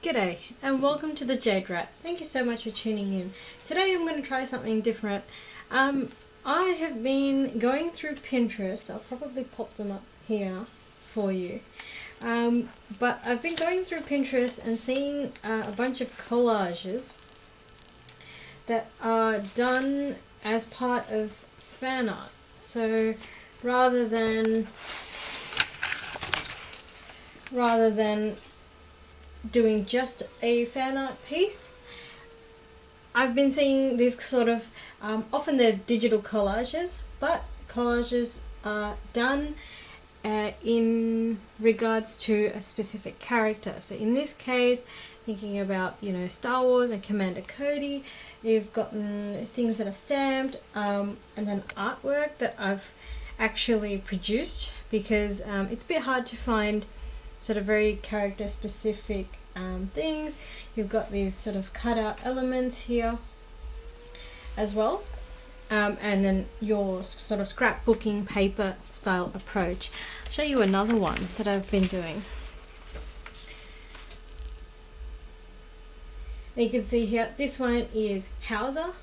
G'day and welcome to the Jade Rat. Thank you so much for tuning in. Today I'm going to try something different. I have been going through Pinterest. I'll probably pop them up here for you. But I've been going through Pinterest and seeing a bunch of collages that are done as part of fan art. So rather than doing just a fan art piece, I've been seeing these sort of, often they're digital collages, but collages are done in regards to a specific character. So in this case, thinking about, Star Wars and Commander Cody, you've gotten things that are stamped, and then artwork that I've actually produced, because it's a bit hard to find sort of very character specific things. You've got these sort of cut out elements here as well, and then your sort of scrapbooking paper style approach. I'll show you another one that I've been doing. You can see here, this one is Hauser,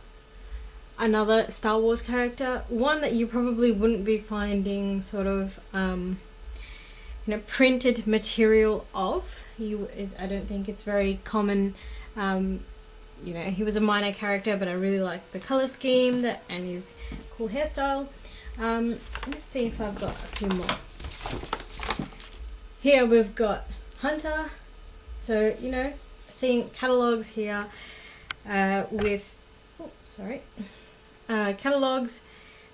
another Star Wars character, one that you probably wouldn't be finding sort of printed material of. I don't think it's very common. He was a minor character, but I really like the color scheme and his cool hairstyle. Let's see if I've got a few more. Here we've got Hunter. So seeing catalogs here with catalogs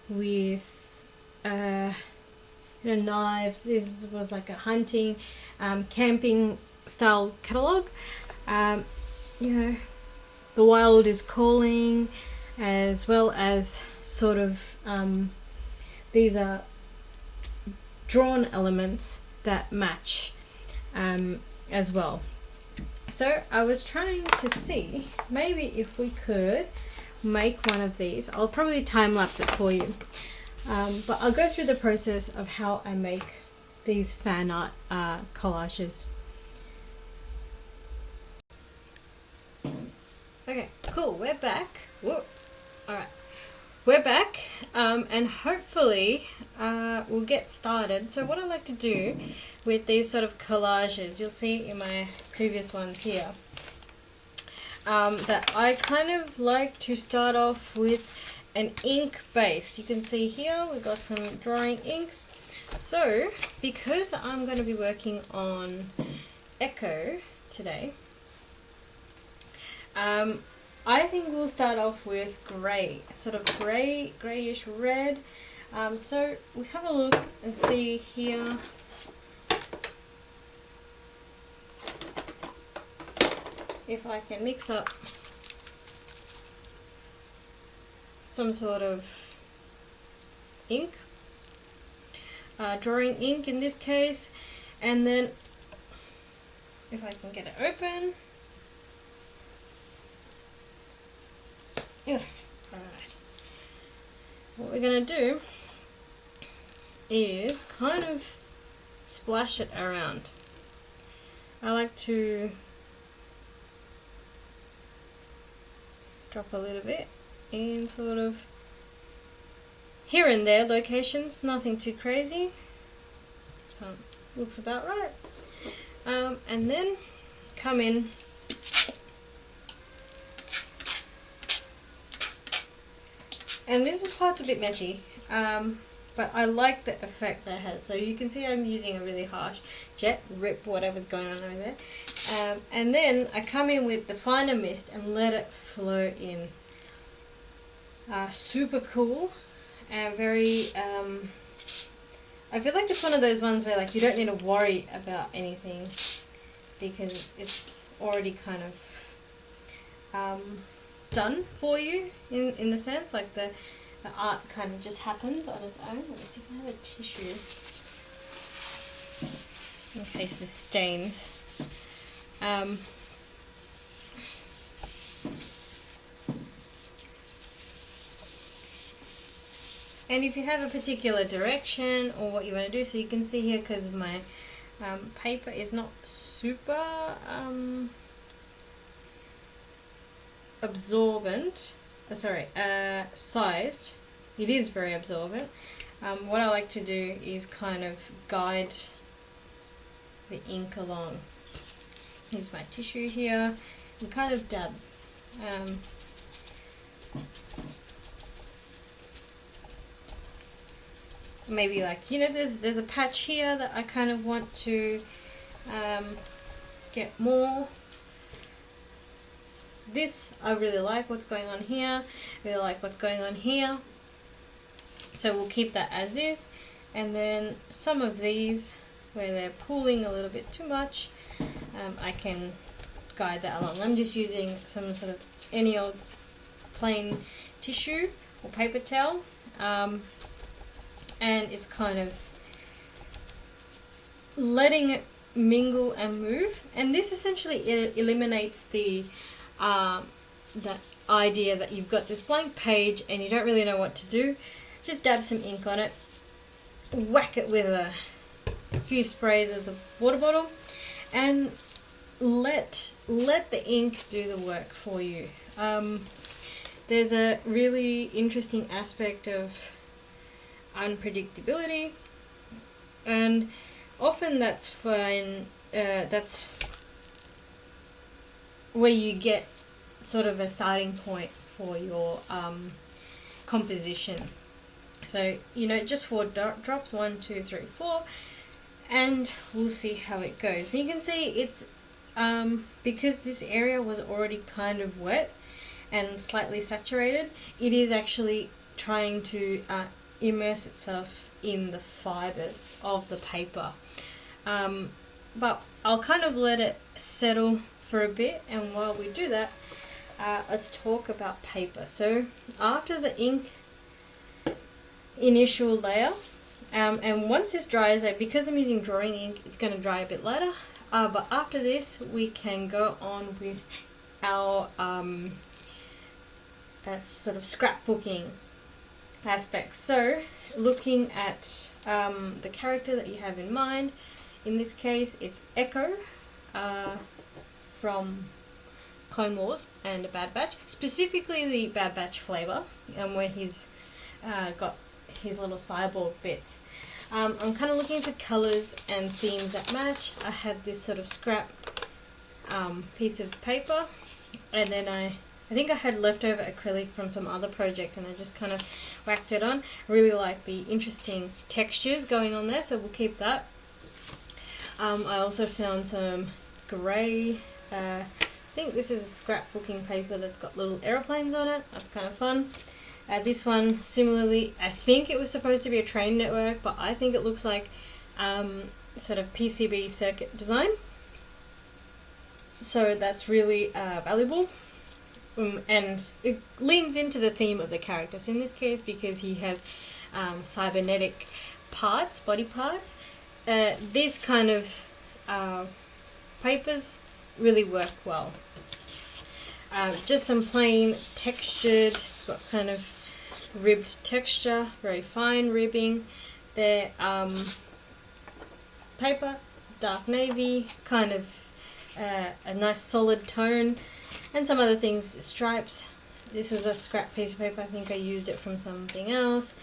with knives. This was like a hunting, camping style catalog. The Wild is Calling, as well as sort of these are drawn elements that match as well. So I was trying to see maybe if we could make one of these. I'll probably time lapse it for you. But I'll go through the process of how I make these fan art collages. Okay, cool, we're back. Whoa. Alright, we're back, and hopefully we'll get started. So what I like to do with these sort of collages, you'll see in my previous ones here, that I kind of like to start off with an ink base. You can see here we've got some drawing inks. So because I'm going to be working on Echo today, I think we'll start off with grey, sort of greyish red. So we have a look and see here. If I can mix up some sort of ink, drawing ink in this case, and then if I can get it open. Yeah. Alright. What we're going to do is kind of splash it around. I like to drop a little bit in sort of here and there locations, nothing too crazy. So looks about right. And then come in and this part's a bit messy, but I like the effect that it has. So you can see I'm using a really harsh jet, rip whatever's going on over there. And then I come in with the finer mist and let it flow in. Super cool and very, I feel like it's one of those ones where like you don't need to worry about anything because it's already kind of done for you in the sense, like the art kind of just happens on its own. Let me see if I have a tissue in case this stains. And if you have a particular direction or what you want to do, so you can see here, because of my paper is not super absorbent, sized. It is very absorbent. What I like to do is kind of guide the ink along. Here's my tissue here and kind of dab. Maybe like, you know, there's a patch here that I kind of want to get more. This, I really like what's going on here, really like what's going on here. So we'll keep that as is. And then some of these, where they're pooling a little bit too much, I can guide that along. I'm just using some sort of any old plain tissue or paper towel. And it's kind of letting it mingle and move. And this essentially eliminates the idea that you've got this blank page and you don't really know what to do. Just dab some ink on it, whack it with a few sprays of the water bottle, and let the ink do the work for you. There's a really interesting aspect of unpredictability, and often that's fine. That's where you get sort of a starting point for your composition. So, you know, just 4 drops, 1, 2, 3, 4, and we'll see how it goes. So you can see it's because this area was already kind of wet and slightly saturated, it is actually trying to immerse itself in the fibers of the paper. But I'll kind of let it settle for a bit, and while we do that, let's talk about paper. So after the ink initial layer, and once this dries, because I'm using drawing ink, it's going to dry a bit later, but after this we can go on with our sort of scrapbooking aspects. So looking at the character that you have in mind, in this case it's Echo from Clone Wars and a Bad Batch, specifically the Bad Batch flavor, and where he's got his little cyborg bits. I'm kind of looking for colors and themes that match. I had this sort of scrap piece of paper, and then I think I had leftover acrylic from some other project, and I just kind of whacked it on. I really like the interesting textures going on there, so we'll keep that. I also found some grey, I think this is a scrapbooking paper that's got little aeroplanes on it. That's kind of fun. This one, similarly, I think it was supposed to be a train network, but I think it looks like sort of PCB circuit design. So that's really valuable. And it leans into the theme of the characters in this case, because he has cybernetic parts, body parts. These kind of papers really work well. Just some plain textured, it's got kind of ribbed texture, very fine ribbing. They're paper, dark navy, kind of a nice solid tone, and some other things, stripes. This was a scrap piece of paper, I think I used it from something else.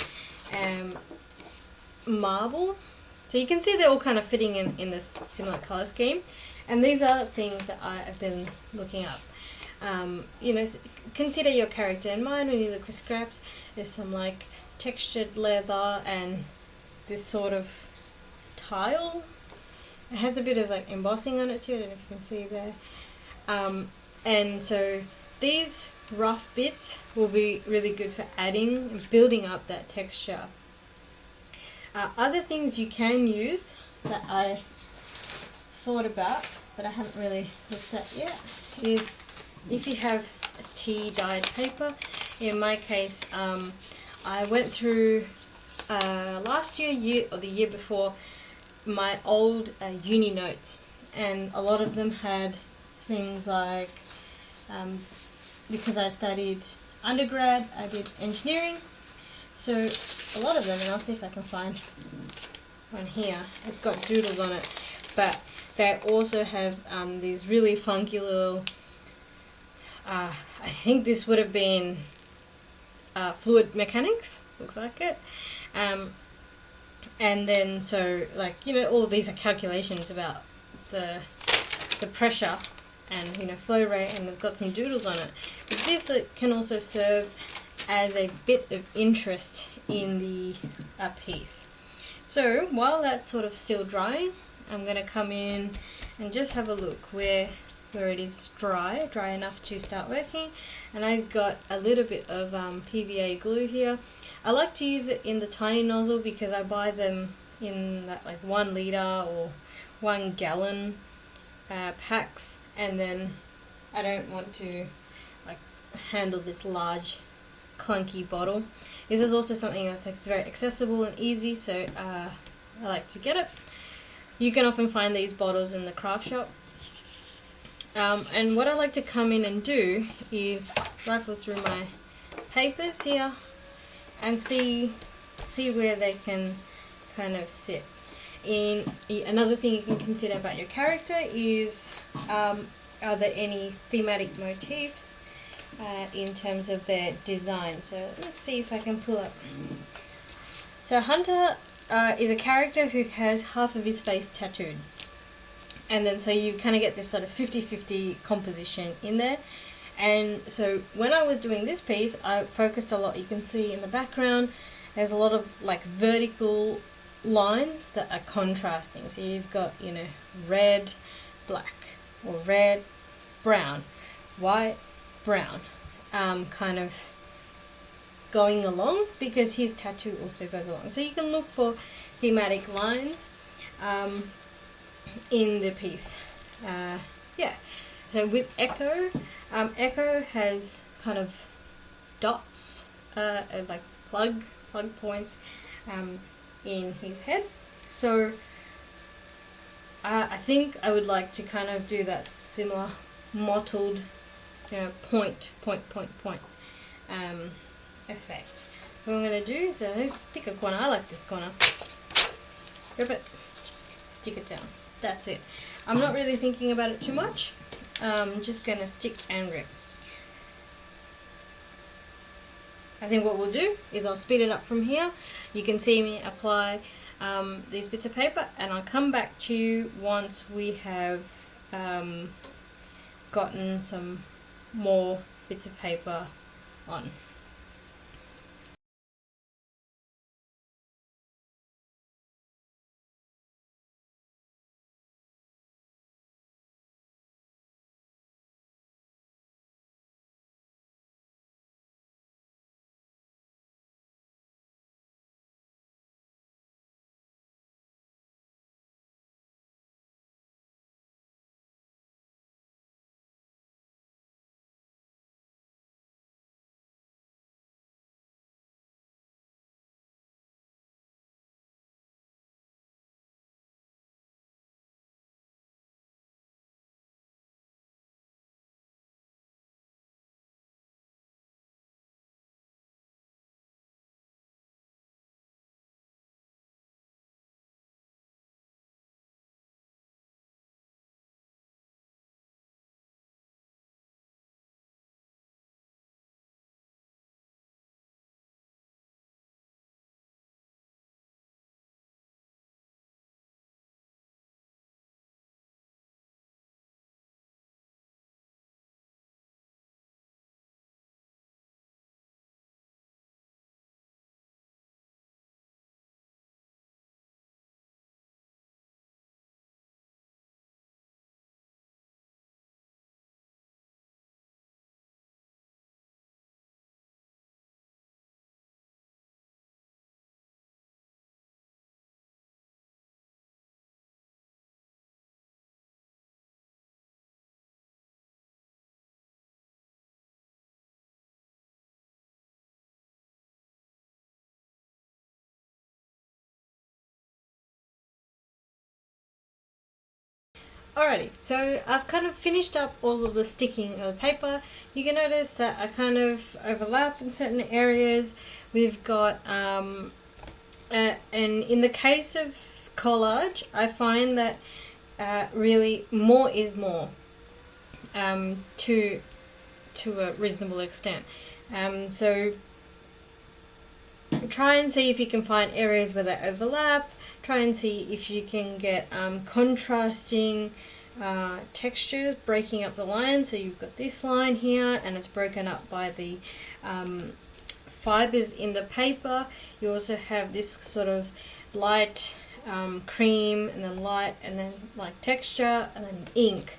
Marble. So you can see they're all kind of fitting in this similar colour scheme. And these are things that I have been looking up. You know, consider your character in mind when you look for scraps. There's some like textured leather and this sort of tile. It has a bit of like embossing on it too, I don't know if you can see there. And so these rough bits will be really good for adding and building up that texture. Other things you can use that I thought about but I haven't really looked at yet is if you have a tea dyed paper. In my case, I went through last year or the year before my old uni notes, and a lot of them had things like, because I studied undergrad, I did engineering, so a lot of them, and I'll see if I can find one here, it's got doodles on it, but they also have these really funky little I think this would have been fluid mechanics, looks like it. And then so like, you know, all of these are calculations about the pressure and, you know, flow rate, and we've got some doodles on it. But this can also serve as a bit of interest in the piece. So while that's sort of still drying, I'm going to come in and just have a look where it is dry enough to start working. And I've got a little bit of PVA glue here. I like to use it in the tiny nozzle because I buy them in that like 1 litre or 1 gallon packs, and then I don't want to like handle this large clunky bottle. This is also something that's very accessible and easy, so I like to get it. You can often find these bottles in the craft shop. And what I like to come in and do is rifle through my papers here and see where they can kind of sit. Another thing you can consider about your character is are there any thematic motifs in terms of their design. So let's see if I can pull up. So Hunter is a character who has half of his face tattooed. And then so you kind of get this sort of 50-50 composition in there. And so when I was doing this piece, I focused a lot. You can see in the background there's a lot of like vertical lines that are contrasting. So you've got, you know, red, black, or red, brown, white, brown, kind of going along, because his tattoo also goes along. So you can look for thematic lines in the piece. Yeah. So with Echo, Echo has kind of dots, like plug points in his head. So I think I would like to kind of do that similar mottled, you know, point effect. What I'm going to do is pick a corner. I like this corner. Grip it, stick it down. That's it. I'm not really thinking about it too much. I'm just going to stick and grip. I think what we'll do is I'll speed it up from here. You can see me apply these bits of paper, and I'll come back to you once we have gotten some more bits of paper on. Alrighty, so I've kind of finished up all of the sticking of the paper. You can notice that I kind of overlap in certain areas. We've got, and in the case of collage, I find that really more is more. To to a reasonable extent. So try and see if you can find areas where they overlap. Try and see if you can get contrasting textures, breaking up the lines. So you've got this line here and it's broken up by the fibers in the paper. You also have this sort of light cream and then light and then like texture and then ink.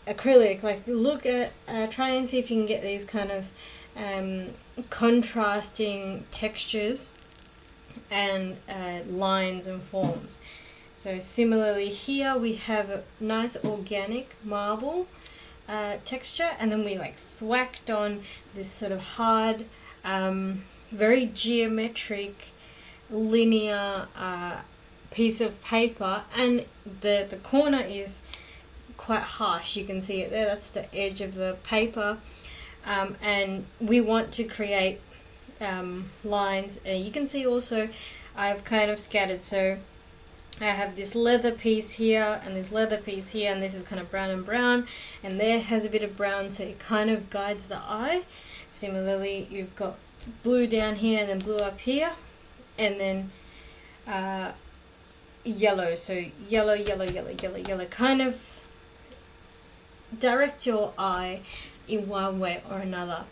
Acrylic, like look at, try and see if you can get these kind of contrasting textures and lines and forms. So similarly here we have a nice organic marble texture, and then we like thwacked on this sort of hard, very geometric, linear piece of paper, and the corner is quite harsh. You can see it there, that's the edge of the paper, and we want to create lines. You can see also I've kind of scattered, so I have this leather piece here and this leather piece here, and this is kind of brown and brown, and there has a bit of brown, so it kind of guides the eye. Similarly, you've got blue down here and then blue up here, and then yellow, so yellow, yellow, yellow, yellow, yellow, kind of direct your eye in one way or another.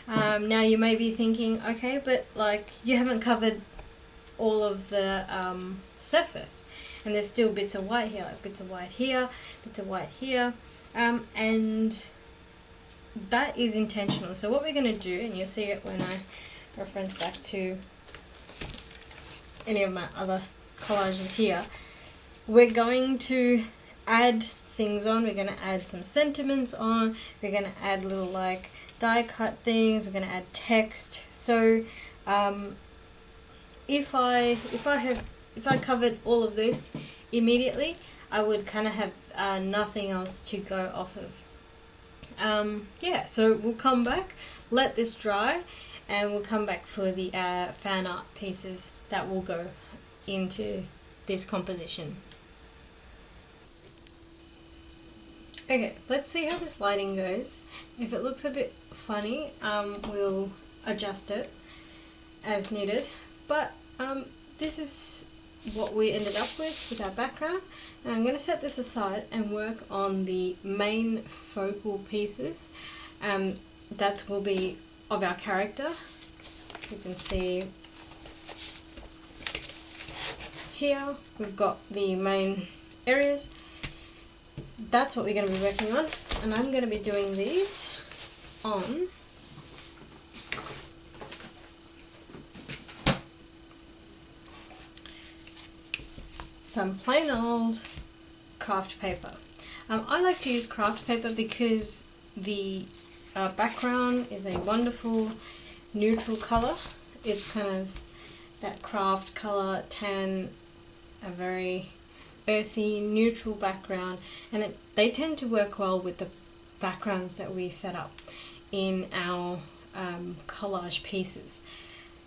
Now you may be thinking, okay, but like you haven't covered all of the surface, and there's still bits of white here, like bits of white here, bits of white here, and that is intentional. So what we're going to do, and you'll see it when I reference back to any of my other collages here, we're going to add things on. We're going to add some sentiments on, we're going to add little like die cut things, we're going to add text. So if I covered all of this immediately, I would kind of have nothing else to go off of. Yeah, so we'll come back, let this dry, and we'll come back for the fan art pieces that will go into this composition. Okay, let's see how this lighting goes. If it looks a bit funny, we'll adjust it as needed. But this is what we ended up with our background. And I'm going to set this aside and work on the main focal pieces. That will be of our character. You can see here we've got the main areas. That's what we're going to be working on, and I'm going to be doing these on some plain old craft paper. I like to use craft paper because the background is a wonderful neutral color. It's kind of that craft color, tan, a very earthy, neutral background, and they tend to work well with the backgrounds that we set up in our collage pieces.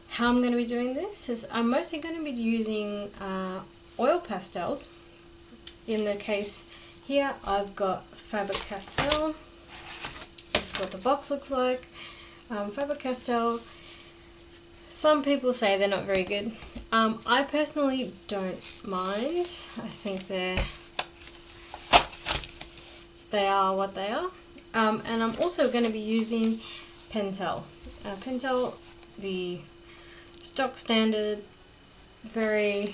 How I'm going to be doing this is I'm mostly going to be using oil pastels. In the case here, I've got Faber-Castell. This is what the box looks like. Faber-Castell, some people say they're not very good. I personally don't mind. I think they are what they are. And I'm also going to be using Pentel. Pentel, the stock standard, very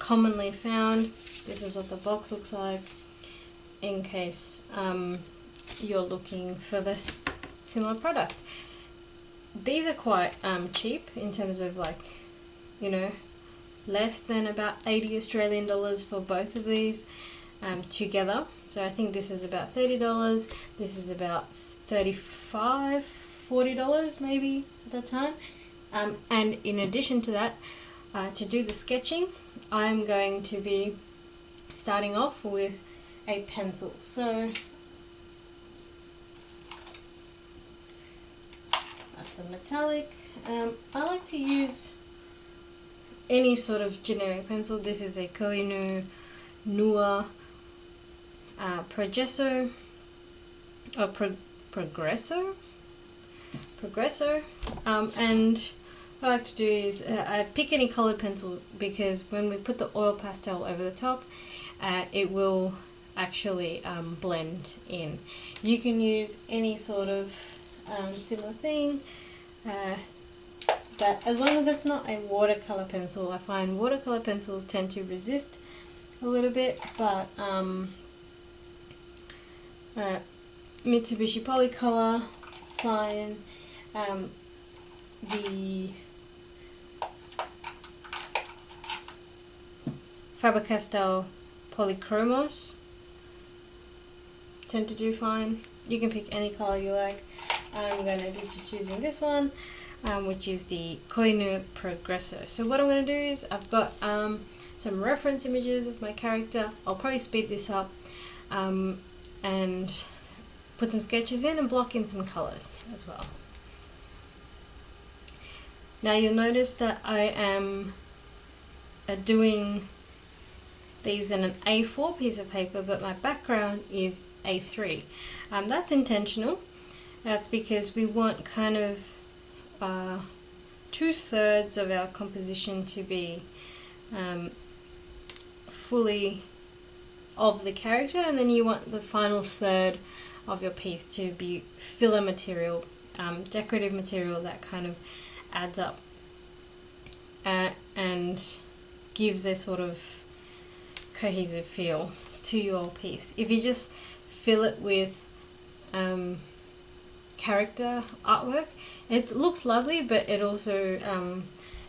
commonly found. This is what the box looks like in case you're looking for the similar product. These are quite cheap in terms of, like, you know, less than about 80 Australian dollars for both of these together. So I think this is about $30, this is about $35, $40 maybe at that time. And in addition to that, to do the sketching, I'm going to be starting off with a pencil. So that's a metallic. I like to use any sort of generic pencil. This is a Koh-i-Noor Pro Gesso. or Progresso. And what I like to do is I pick any colored pencil, because when we put the oil pastel over the top, it will actually blend in. You can use any sort of similar thing, but as long as it's not a watercolor pencil. I find watercolor pencils tend to resist a little bit, but Mitsubishi Polycolor, fine. The Faber-Castell Polychromos tend to do fine. You can pick any color you like. I'm going to be just using this one, which is the Koinu Progresso. So what I'm going to do is I've got some reference images of my character. I'll probably speed this up and put some sketches in and block in some colors as well. Now you'll notice that I am doing these in an A4 piece of paper, but my background is A3. That's intentional. That's because we want kind of 2/3 of our composition to be fully of the character, and then you want the final third of your piece to be filler material, decorative material that kind of adds up and gives a sort of cohesive feel to your piece. If you just fill it with character artwork, it looks lovely, but it also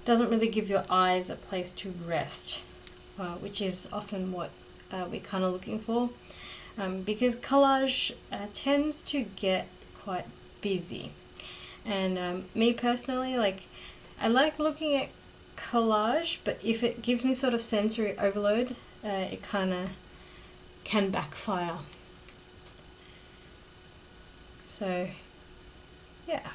doesn't really give your eyes a place to rest, which is often what we're kind of looking for, because collage tends to get quite busy. And me personally, I like looking at collage, but if it gives me sort of sensory overload, it kind of can backfire. So, yeah.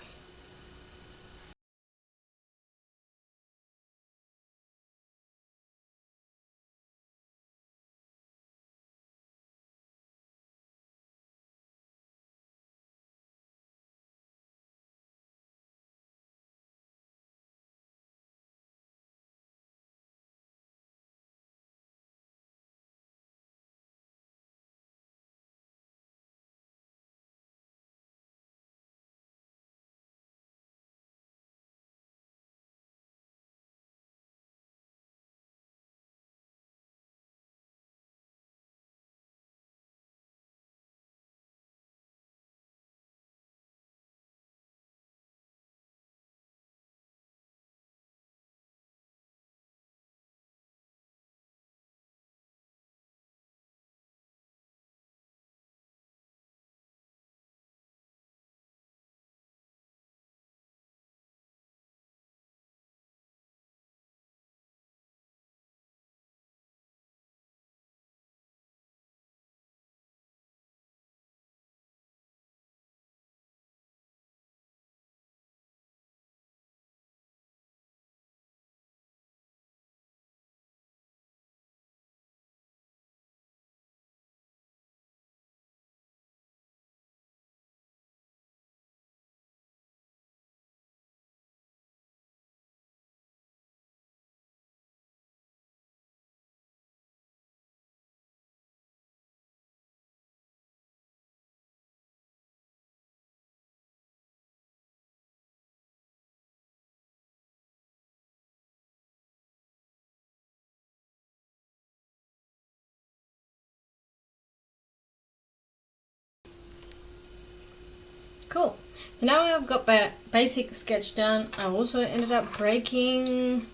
Cool. Now I've got my basic sketch done. I also ended up breaking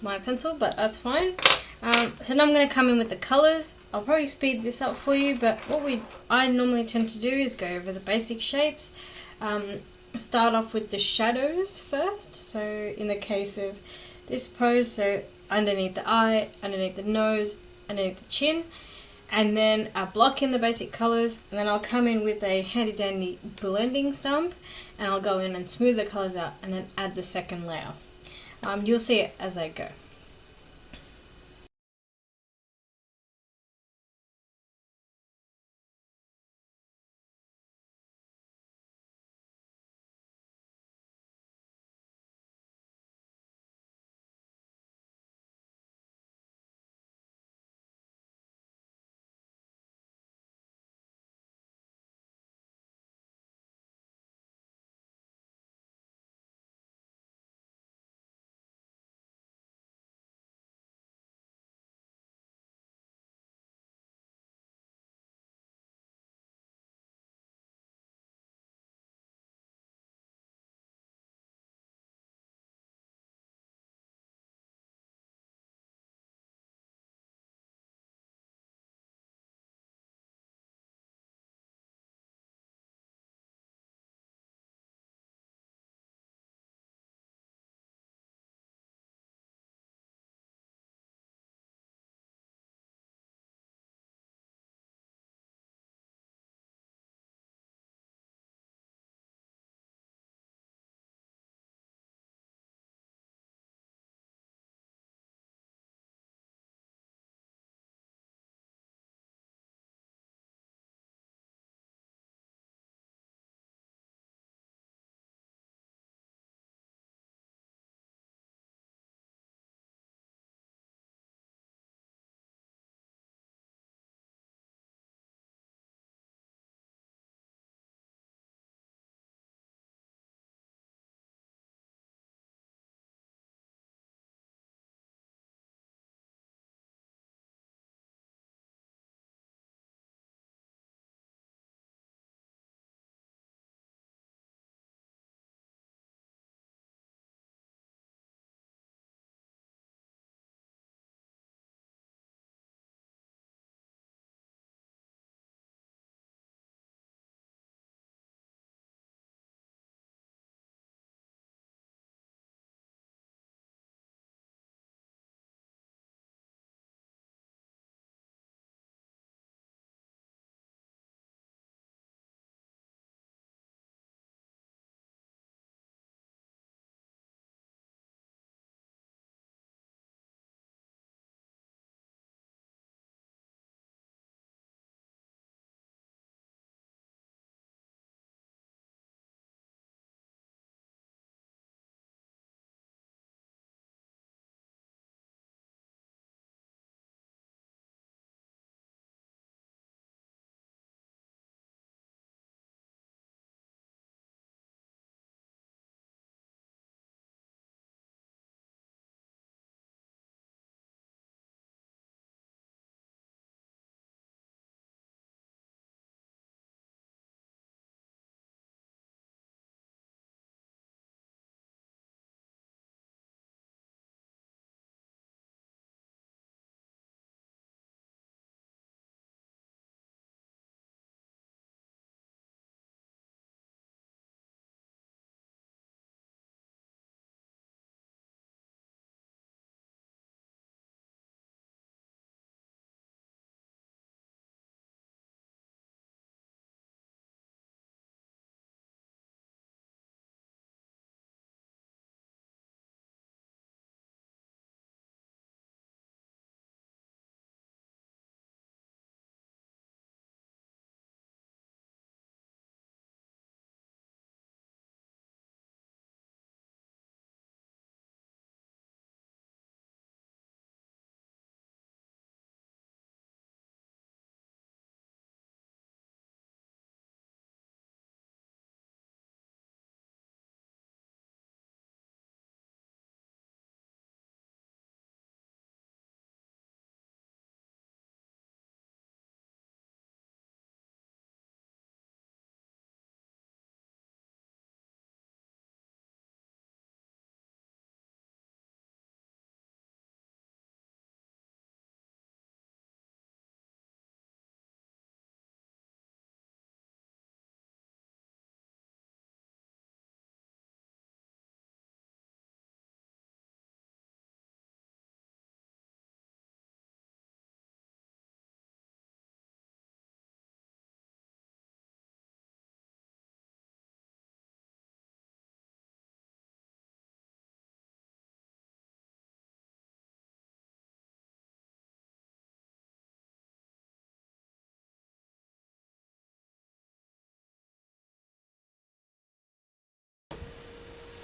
my pencil, but that's fine. So now I'm going to come in with the colors. I'll probably speed this up for you, but what I normally tend to do is go over the basic shapes. Start off with the shadows first. So in the case of this pose, so underneath the eye, underneath the nose, underneath the chin, and then I block in the basic colors, and then I'll come in with a handy dandy blending stump, and I'll go in and smooth the colors out and then add the second layer. You'll see it as I go.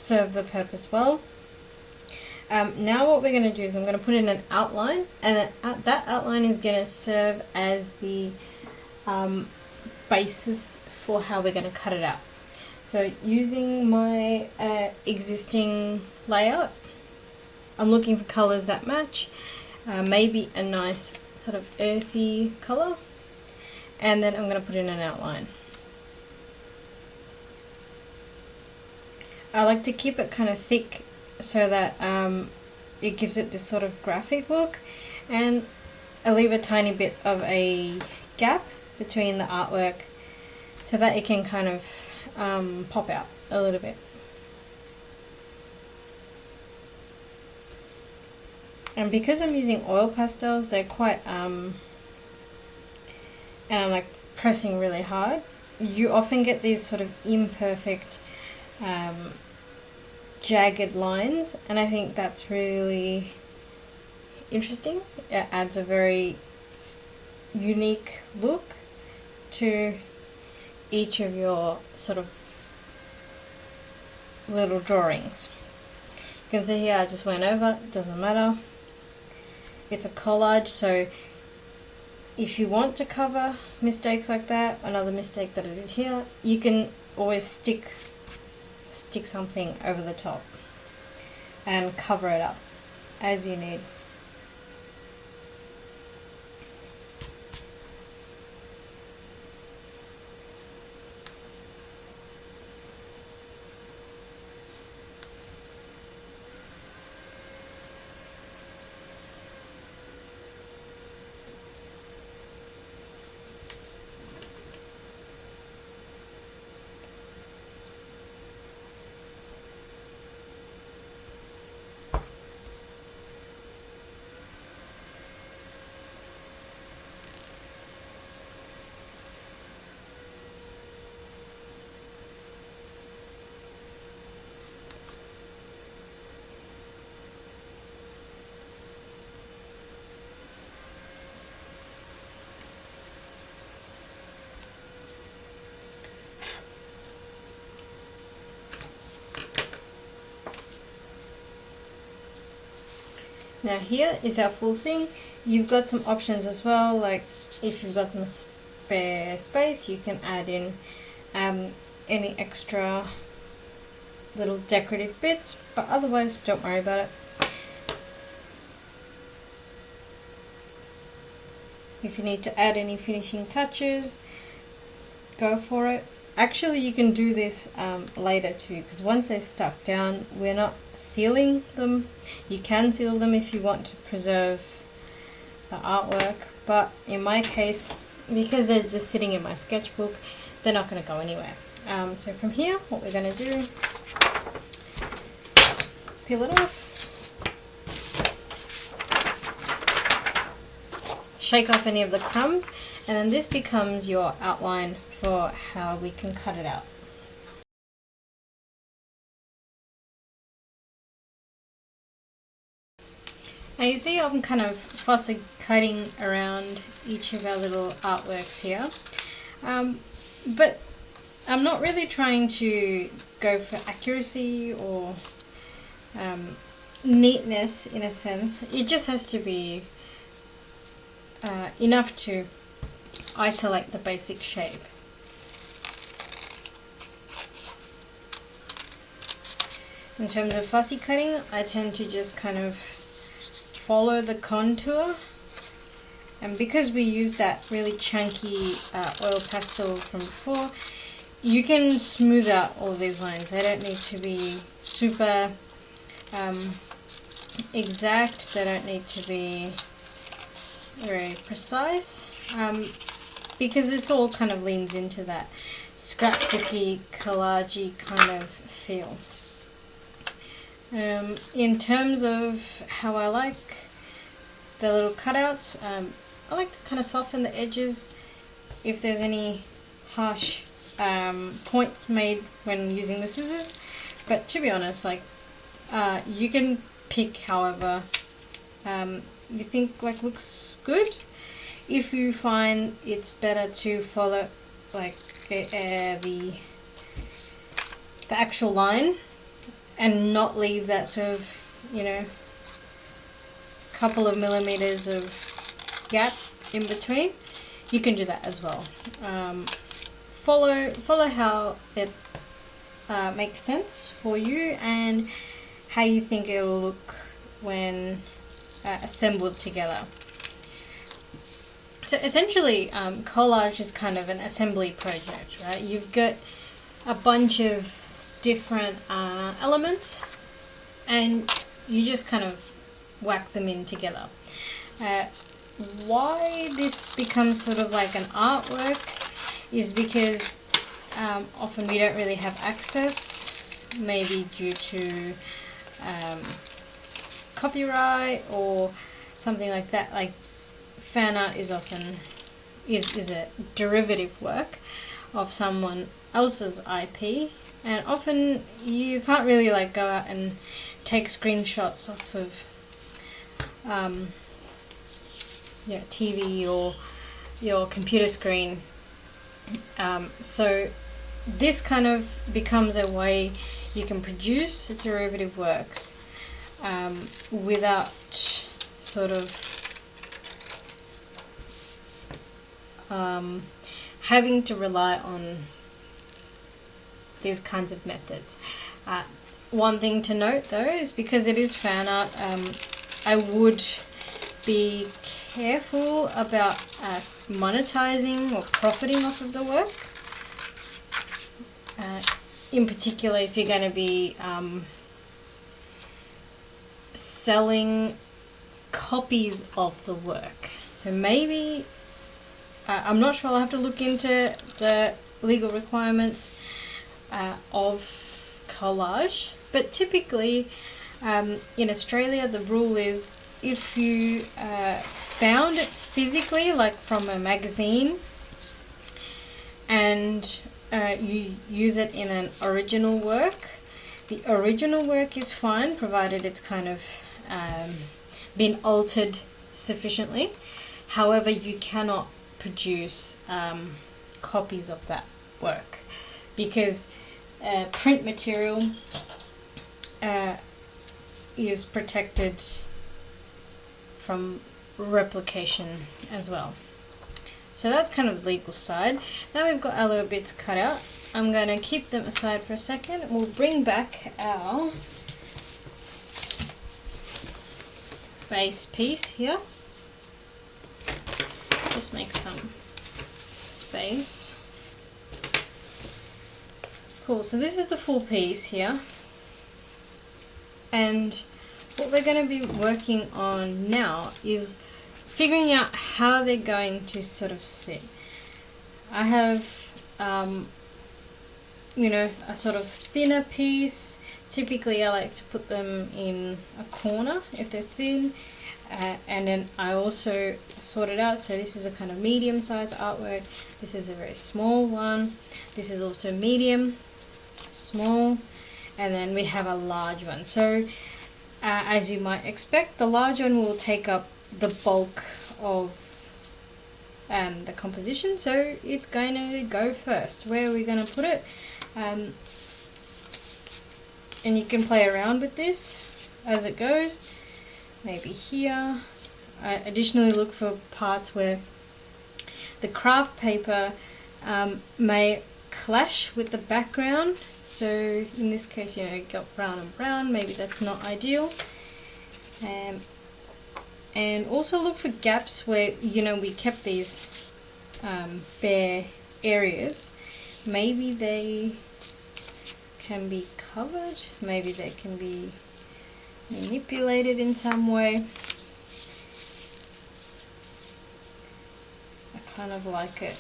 serve the purpose well. Now what we're going to do is I'm going to put in an outline, and that outline is going to serve as the basis for how we're going to cut it out. So using my existing layout, I'm looking for colours that match, maybe a nice sort of earthy colour, and then I'm going to put in an outline. I like to keep it kind of thick so that it gives it this sort of graphic look, and I leave a tiny bit of a gap between the artwork so that it can kind of pop out a little bit. And because I'm using oil pastels, they're quite and I'm like pressing really hard, you often get these sort of imperfect jagged lines, and I think that's really interesting. It adds a very unique look to each of your sort of little drawings. You can see here I just went over, it doesn't matter. It's a collage, so if you want to cover mistakes like that, another mistake that I did here, you can always stick something over the top and cover it up as you need. Now here is our full thing. You've got some options as well, like if you've got some spare space, you can add in any extra little decorative bits, but otherwise don't worry about it. If you need to add any finishing touches, go for it. Actually, you can do this later too, because once they're stuck down, we're not sealing them. You can seal them if you want to preserve the artwork, but in my case, because they're just sitting in my sketchbook, they're not going to go anywhere. So from here, what we're going to do, peel it off, shake off any of the crumbs, and then this becomes your outline for how we can cut it out. Now you see I'm kind of fussy cutting around each of our little artworks here, but I'm not really trying to go for accuracy or neatness in a sense. It just has to be enough to isolate the basic shape. In terms of fussy cutting, I tend to just kind of follow the contour, and because we use that really chunky oil pastel from before, you can smooth out all these lines. They don't need to be super exact, they don't need to be very precise, because this all kind of leans into that scrapbooky, collagey kind of feel. In terms of how I like the little cutouts, I like to kind of soften the edges if there's any harsh points made when using the scissors, but to be honest, like you can pick however you think like looks good. If you find it's better to follow like the actual line, and not leave that sort of, you know, couple of millimeters of gap in between, you can do that as well. Follow how it makes sense for you and how you think it'll look when assembled together. So essentially, collage is kind of an assembly project, right? You've got a bunch of different elements and you just kind of whack them in together. Why this becomes sort of like an artwork is because often we don't really have access, maybe due to copyright or something like that. Like fan art is often is a derivative work of someone else's IP, and often you can't really like go out and take screenshots off of TV or your computer screen. So this kind of becomes a way you can produce derivative works without sort of having to rely on these kinds of methods. One thing to note though is because it is fan art, I would be careful about monetizing or profiting off of the work. In particular, if you're going to be selling copies of the work. So maybe, I'm not sure, I'll have to look into the legal requirements of collage, but typically in Australia the rule is if you found it physically, like from a magazine, and you use it in an original work, the original work is fine provided it's kind of been altered sufficiently. However, you cannot produce copies of that work because print material is protected from replication as well. So that's kind of the legal side. Now we've got our little bits cut out. I'm going to keep them aside for a second. We'll bring back our base piece here. Just make some space. Cool, so this is the full piece here. And what we're going to be working on now is figuring out how they're going to sort of sit. I have, you know, a sort of thinner piece. Typically I like to put them in a corner if they're thin. And then I also sort it out. So this is a kind of medium size artwork. This is a very small one. This is also medium, small. And then we have a large one. So as you might expect, the large one will take up the bulk of the composition, so it's going to go first. Where are we going to put it? And you can play around with this as it goes. Maybe here. I additionally look for parts where the craft paper may clash with the background. So in this case, you know, you got brown and brown, maybe that's not ideal. And also look for gaps where, you know, we kept these bare areas. Maybe they can be covered, maybe they can be manipulated in some way. I kind of like it.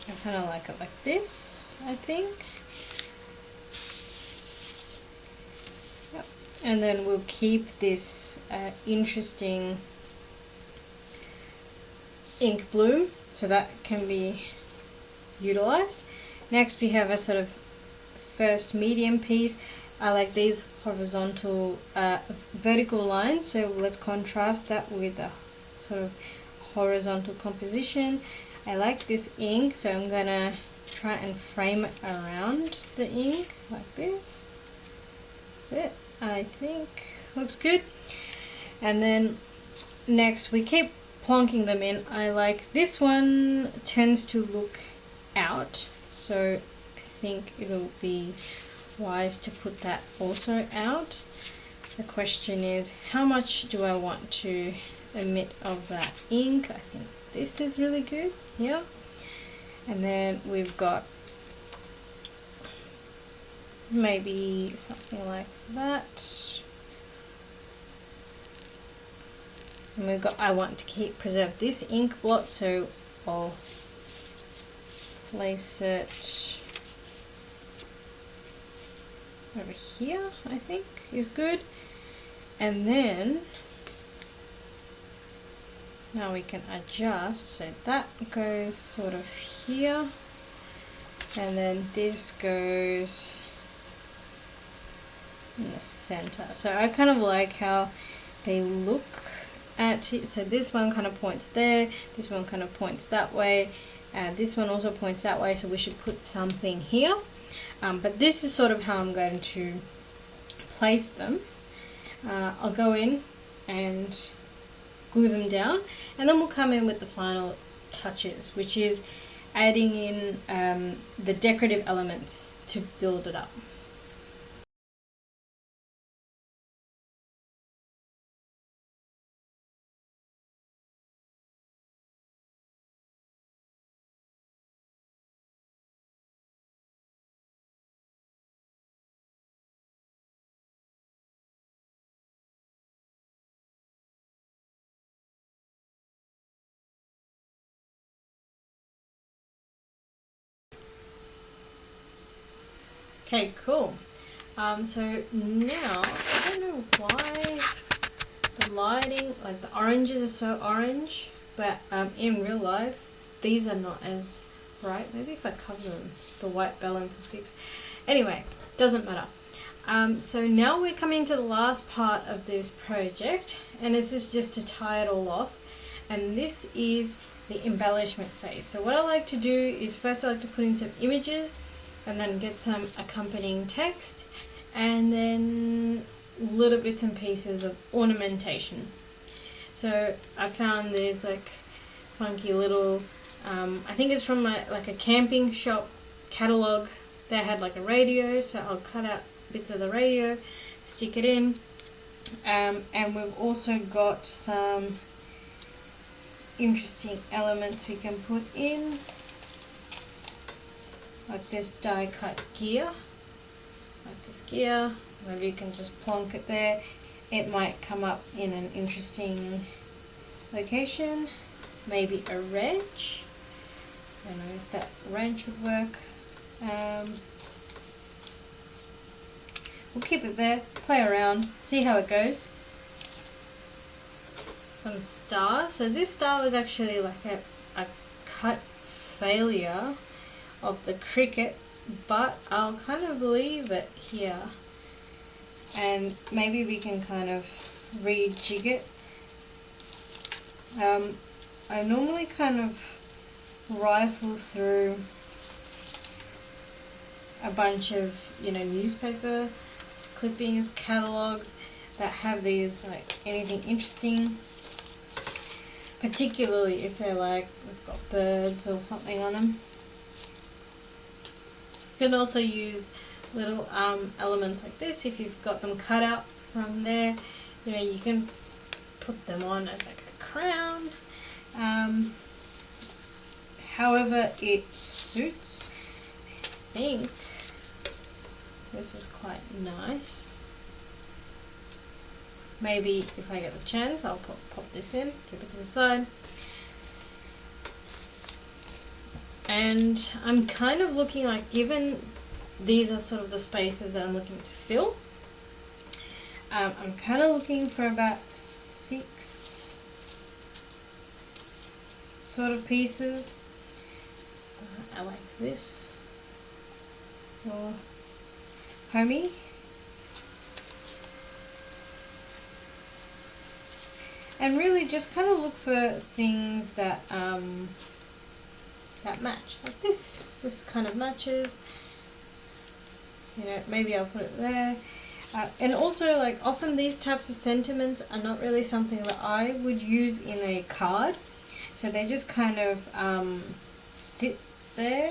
I kind of like it like this, I think. Yep. And then we'll keep this interesting ink bloom, so that can be utilized. Next we have a sort of first medium piece. I like these horizontal vertical lines, so let's contrast that with a sort of horizontal composition. I like this ink, so I'm gonna try and frame it around the ink like this. That's it. I think looks good. And then next we keep plonking them in. I like this one tends to look out, so I think it'll be wise to put that also out. The question is, how much do I want to emit of that ink? I think this is really good here. And then we've got maybe something like that. And we've got, I want to preserve this ink blot, so I'll place it over here, I think is good. And then now we can adjust, so that goes sort of here, and then this goes in the center. So I kind of like how they look at it. So this one kind of points there, this one kind of points that way, and this one also points that way, so we should put something here. But this is sort of how I'm going to place them. I'll go in and glue them down, and then we'll come in with the final touches, which is adding in the decorative elements to build it up. Okay, cool. So now, I don't know why the lighting, like the oranges are so orange, but in real life, these are not as bright. Maybe if I cover them, the white balance will fix. Anyway, doesn't matter. So now we're coming to the last part of this project, and this is just to tie it all off. And this is the embellishment phase. So what I like to do is first I like to put in some images, and then get some accompanying text, and then little bits and pieces of ornamentation. So I found these like funky little, I think it's from like a camping shop catalog. They had like a radio, so I'll cut out bits of the radio, stick it in, and we've also got some interesting elements we can put in, like this die cut gear, like this gear. Maybe you can just plonk it there. It might come up in an interesting location. Maybe a wrench. I don't know if that wrench would work. We'll keep it there, play around, see how it goes. Some stars. So this star was actually like a cut failure of the cricket, but I'll kind of leave it here, and maybe we can kind of rejig it. I normally kind of rifle through a bunch of, newspaper clippings, catalogs that have these, like, anything interesting, particularly if they're like, we've got birds or something on them. You can also use little elements like this if you've got them cut out from there. You can put them on as like a crown, however it suits. I think this is quite nice. Maybe if I get the chance, I'll pop this in, keep it to the side. And I'm kind of looking like, given these are sort of the spaces that I'm looking to fill, I'm kind of looking for about 6 sort of pieces. I like this for homey. And really just kind of look for things that that match. Like this kind of matches. You know, maybe I'll put it there. And also, like, often these types of sentiments are not really something that I would use in a card. So they just kind of sit there.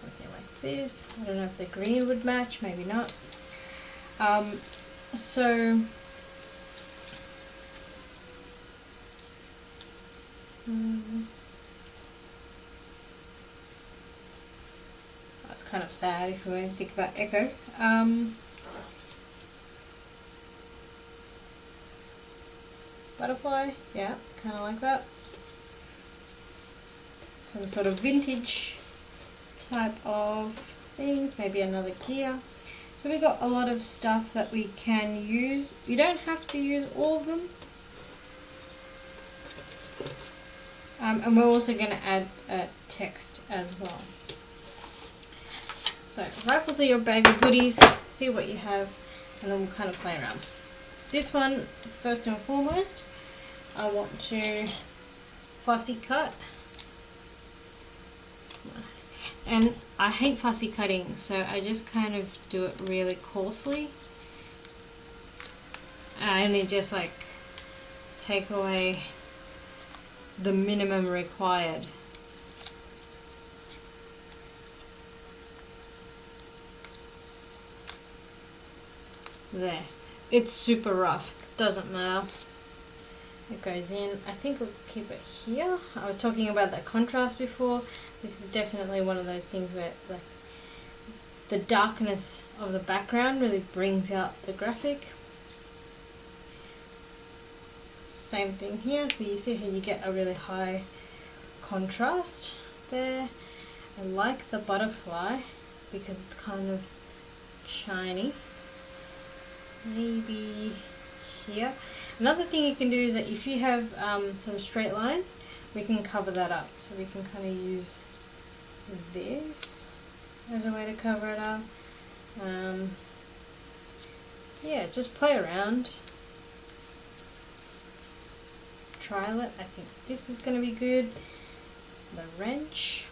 Something like this. I don't know if the green would match, maybe not. So that's kind of sad if we think about Echo. Butterfly, yeah, kind of like that. Some sort of vintage type of things, maybe another gear. So we got a lot of stuff that we can use. You don't have to use all of them. And we're also going to add text as well. So rifle through your bag of goodies, see what you have, and then we'll kind of play around. This one, first and foremost, I want to fussy cut. And I hate fussy cutting, so I just kind of do it really coarsely. I only just like take away the minimum required. There. It's super rough. Doesn't matter. It goes in. I think we'll keep it here. I was talking about that contrast before. This is definitely one of those things where like the darkness of the background really brings out the graphic. Same thing here. So you see how you get a really high contrast there. I like the butterfly because it's kind of shiny. Maybe here. Another thing you can do is that if you have sort of straight lines, we can cover that up. So we can kind of use this as a way to cover it up. Yeah, just play around. Trial it. I think this is going to be good. The wrench.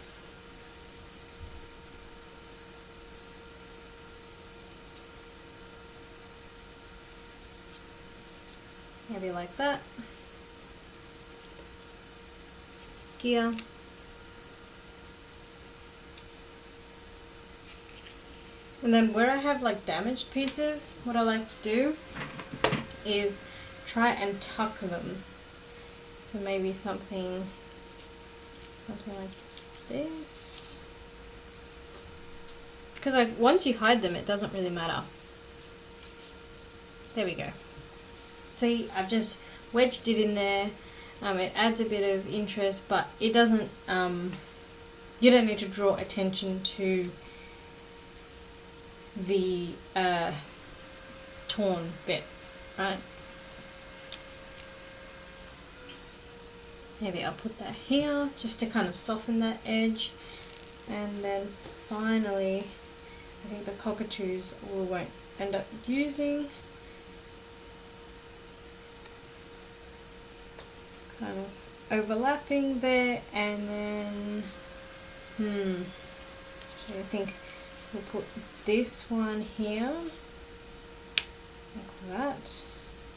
Maybe like that. Gear. And then where I have like damaged pieces, what I like to do is try and tuck them. So maybe something like this. Because like once you hide them, it doesn't really matter. There we go. See, I've just wedged it in there. It adds a bit of interest, but it doesn't, you don't need to draw attention to the torn bit, right? Maybe I'll put that here just to kind of soften that edge. And then finally, I think the cockatoos we won't end up using. Kind of overlapping there, and then so I think we'll put this one here like that,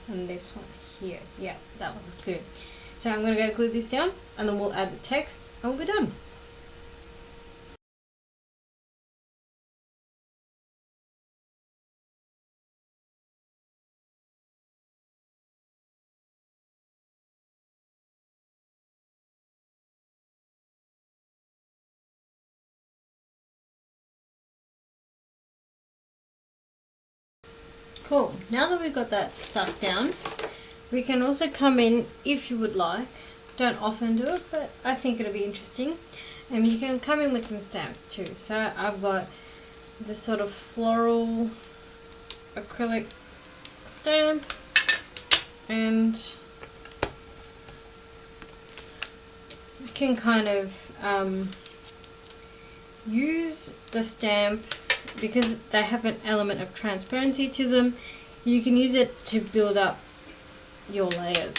and this one here. Yeah, that looks good. So I'm going to go glue this down, and then we'll add the text, and we'll be done. Cool. Now that we've got that stuck down, we can also come in, if you would like, don't often do it, but I think it'll be interesting, and you can come in with some stamps too. So I've got this sort of floral acrylic stamp, and you can kind of use the stamp because they have an element of transparency to them. You can use it to build up your layers.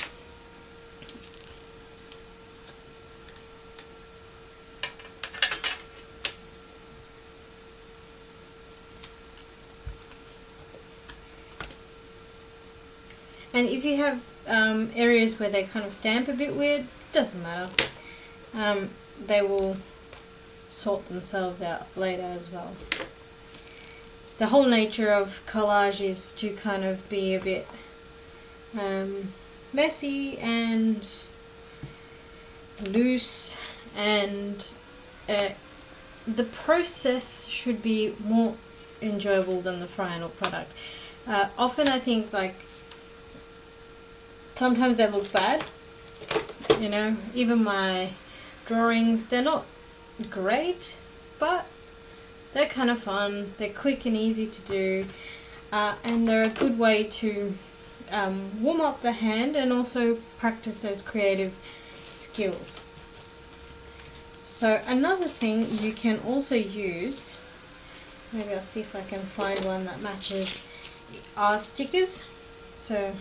And if you have areas where they kind of stamp a bit weird, doesn't matter. They will sort themselves out later as well. The whole nature of collage is to kind of be a bit messy and loose, and the process should be more enjoyable than the final product. Often I think like sometimes they look bad, you know, even my drawings, they're not great, but they're kind of fun, they're quick and easy to do, and they're a good way to warm up the hand and also practice those creative skills. So another thing you can also use, maybe I'll see if I can find one that matches, are stickers. So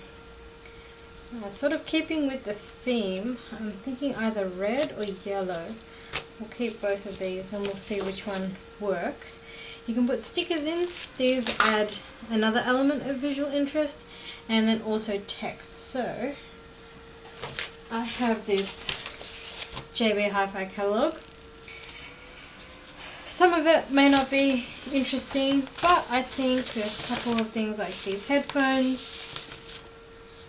sort of keeping with the theme, I'm thinking either red or yellow. We'll keep both of these and we'll see which one works. You can put stickers in. These add another element of visual interest, and then also text. So I have this JB Hi-Fi catalog. Some of it may not be interesting, but I think there's a couple of things like these headphones.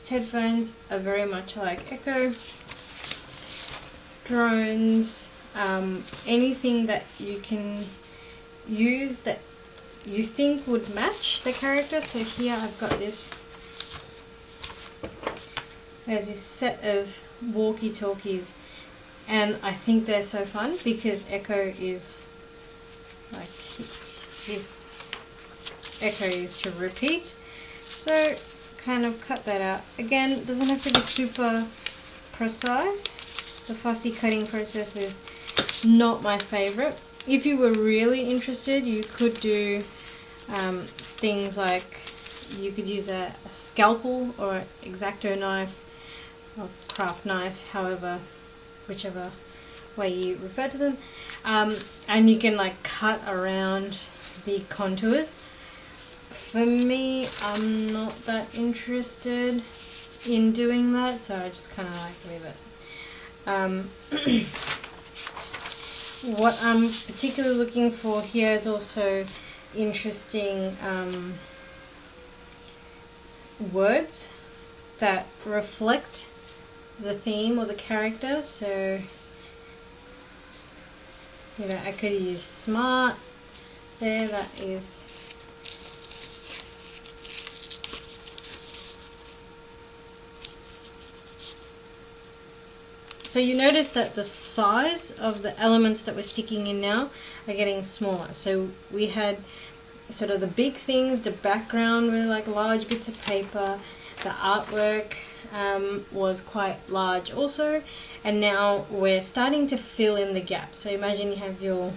Headphones are very much like Echo. Drones, anything that you can use that you think would match the character. So here I've got this, there's this set of walkie-talkies, and I think they're so fun because Echo is like, his Echo is to repeat. So kind of cut that out. Again, it doesn't have to be super precise. The fussy cutting process is not my favorite. If you were really interested, you could do things like, you could use a scalpel or an X-Acto knife or craft knife, whichever way you refer to them, and you can like cut around the contours. For me, I'm not that interested in doing that, so I just kind of like leave it. What I'm particularly looking for here is also interesting words that reflect the theme or the character. So, you know, I could use smart there, that is so you notice that the size of the elements that we're sticking in now are getting smaller. So we had sort of the big things, the background were like large bits of paper, the artwork was quite large also, and now we're starting to fill in the gap. So imagine you have your,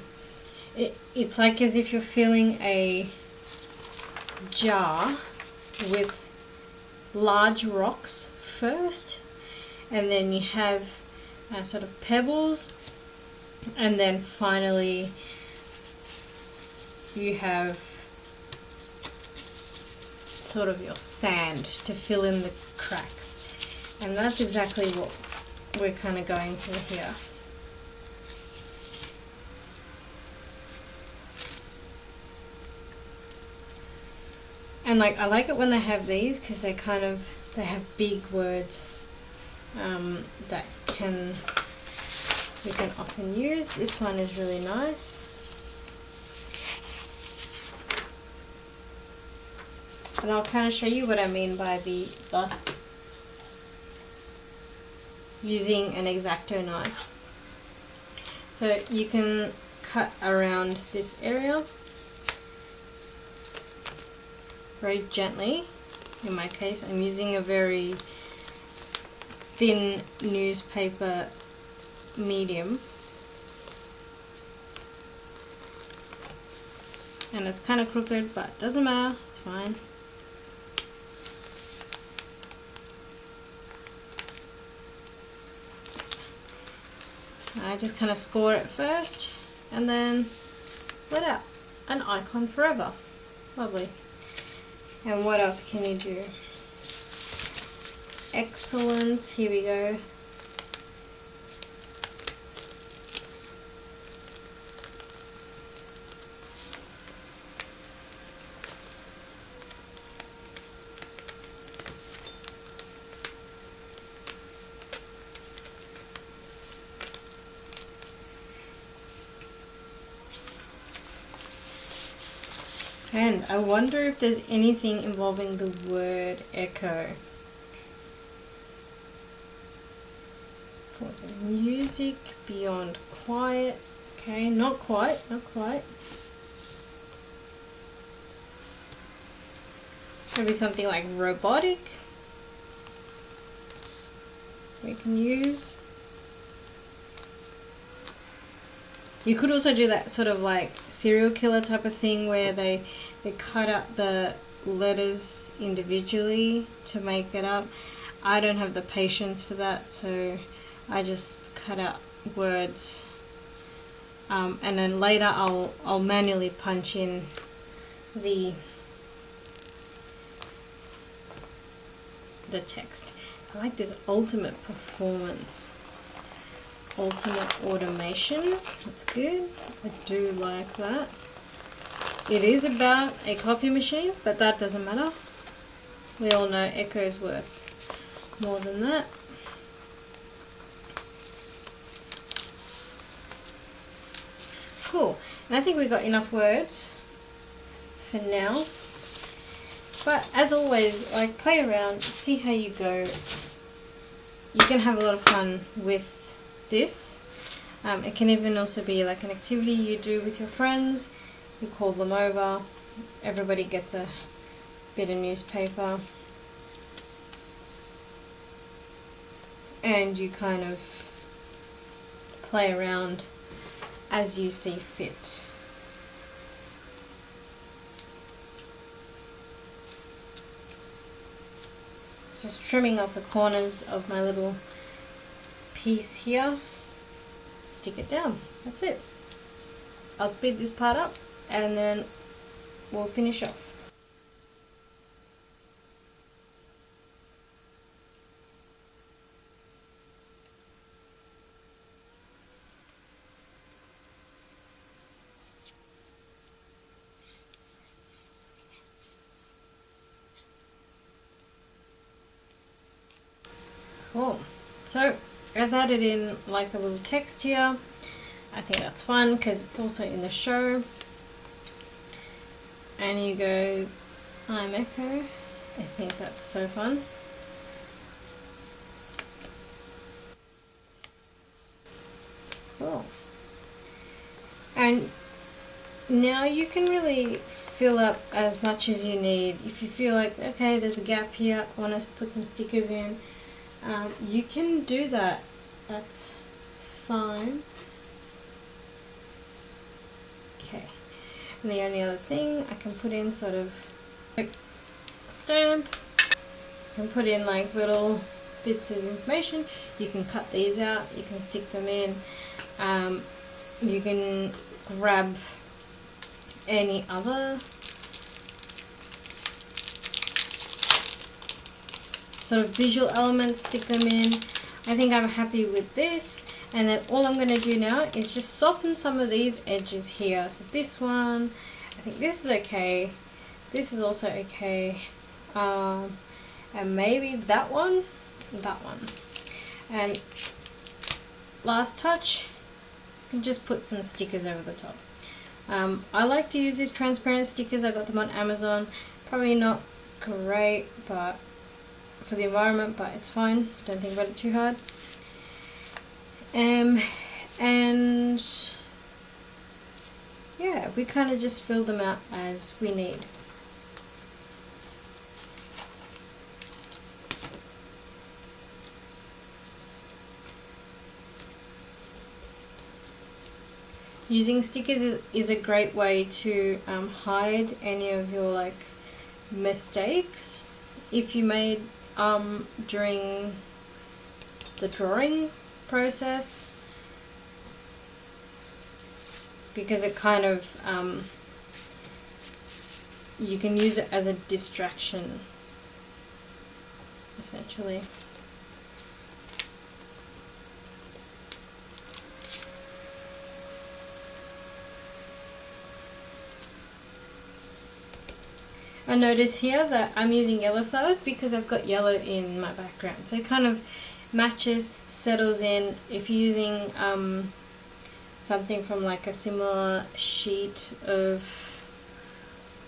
it's like as if you're filling a jar with large rocks first, and then you have sort of pebbles, and then finally you have sort of your sand to fill in the cracks. And that's exactly what we're kind of going for here. And like, I like it when they have these because they kind of, they have big words that we can often use. This one is really nice. And I'll kind of show you what I mean by the using an X-Acto knife. So you can cut around this area very gently. In my case, I'm using a very thin newspaper medium, and it's kind of crooked, but doesn't matter, it's fine. I just kind of score it first and then let out an icon forever. Lovely. And what else can you do? excellence. Here we go. And I wonder if there's anything involving the word echo. For the music beyond quiet. Okay, not quite, not quite. Maybe something like robotic we can use. You could also do that sort of like serial killer type of thing where they cut up the letters individually to make it up. I don't have the patience for that, so I just cut out words, and then later I'll manually punch in the text. I like this ultimate performance. Ultimate automation, that's good. I do like that. It is about a coffee machine, but that doesn't matter. We all know Echo's worth more than that. Cool, and I think we got enough words for now. But as always, like, play around, see how you go. You can have a lot of fun with this. It can even also be like an activity you do with your friends. You call them over, everybody gets a bit of newspaper, and you kind of play around as you see fit. Just trimming off the corners of my little piece here. Stick it down. That's it. I'll speed this part up and then we'll finish off. Cool. So I've added in like a little text here. I think that's fun because it's also in the show. And he goes, "I'm Echo." I think that's so fun. Cool. And now you can really fill up as much as you need. If you feel like, okay, there's a gap here, I want to put some stickers in, you can do that. That's fine. Okay. And the only other thing I can put in sort of a stamp. I can put in like little bits of information. You can cut these out. You can stick them in. You can grab any other sort of visual elements, stick them in. I think I'm happy with this, and then all I'm going to do now is just soften some of these edges here. So this one, I think this is okay, this is also okay, and maybe that one, and last touch, you can just put some stickers over the top. I like to use these transparent stickers. I got them on Amazon. Probably not great but for the environment, but it's fine. Don't think about it too hard. And yeah, we kind of just fill them out as we need. Using stickers is a great way to hide any of your like mistakes if you made during the drawing process, because it kind of you can use it as a distraction. essentially. I notice here that I'm using yellow flowers because I've got yellow in my background, so it kind of matches, settles in. If you're using something from like a similar sheet of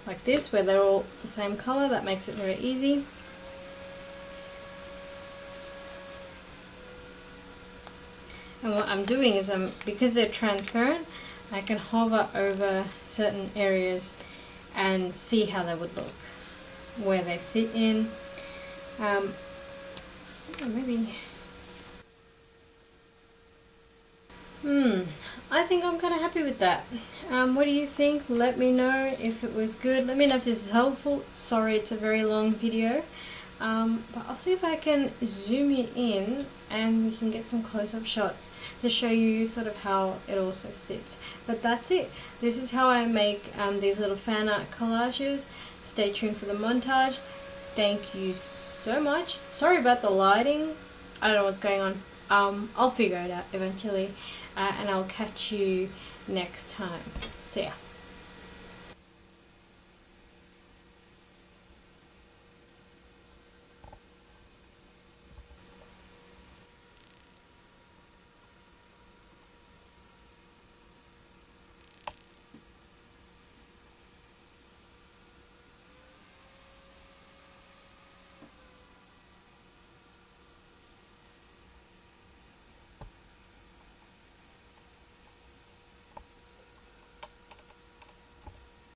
like this where they're all the same color, that makes it very easy. And what I'm doing is because they're transparent, I can hover over certain areas and see how they would look, where they fit in. Maybe. I think I'm kind of happy with that. What do you think? Let me know if it was good. Let me know if this is helpful. Sorry, it's a very long video. But I'll see if I can zoom you in and we can get some close-up shots to show you sort of how it also sits. But that's it. This is how I make these little fan art collages. Stay tuned for the montage. Thank you so much. Sorry about the lighting. I don't know what's going on. I'll figure it out eventually. And I'll catch you next time. See ya.